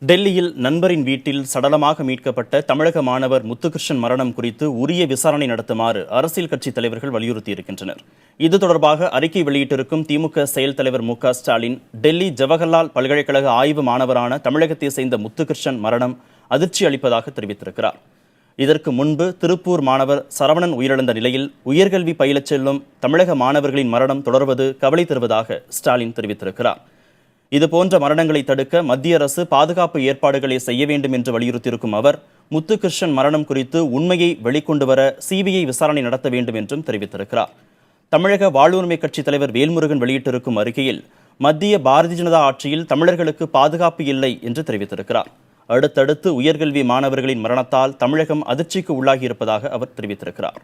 டெல்லியில் நண்பரின் வீட்டில் சடலமாக மீட்கப்பட்ட தமிழக மாணவர் முத்துகிருஷ்ணன் மரணம் குறித்து உரிய விசாரணை நடத்துமாறு அரசியல் கட்சித் தலைவர்கள் வலியுறுத்தியிருக்கின்றனர். இது தொடர்பாக அறிக்கை வெளியிட்டிருக்கும் திமுக செயல் தலைவர் மு.க.ஸ்டாலின், டெல்லி ஜவஹர்லால் பல்கலைக்கழக ஆய்வு மாணவரான தமிழகத்தை சேர்ந்த முத்துகிருஷ்ணன் மரணம் அதிர்ச்சி அளிப்பதாக தெரிவித்திருக்கிறார். இதற்கு முன்பு திருப்பூர் மாணவர் சரவணன் உயிரிழந்த நிலையில் உயர்கல்வி பயிலச் செல்லும் தமிழக மாணவர்களின் மரணம் தொடர்வது கவலை தருவதாக ஸ்டாலின் தெரிவித்திருக்கிறார். இதுபோன்ற மரணங்களை தடுக்க மத்திய அரசு பாதுகாப்பு ஏற்பாடுகளை செய்ய வேண்டும் என்று வலியுறுத்தியிருக்கும் அவர், முத்துகிருஷ்ணன் மரணம் குறித்து உண்மையை வெளிக்கொண்டு வர சிபிஐ விசாரணை நடத்த வேண்டும் என்றும் தெரிவித்திருக்கிறார். தமிழக வாழ்வுரிமை கட்சித் தலைவர் வேல்முருகன் வெளியிட்டிருக்கும் அறிக்கையில், மத்திய பாரதிய ஜனதா ஆட்சியில் தமிழர்களுக்கு பாதுகாப்பு இல்லை என்று தெரிவித்திருக்கிறார். அடுத்தடுத்து உயர்கல்வி மாணவர்களின் மரணத்தால் தமிழகம் அதிர்ச்சிக்கு உள்ளாகியிருப்பதாக அவர் தெரிவித்திருக்கிறார்.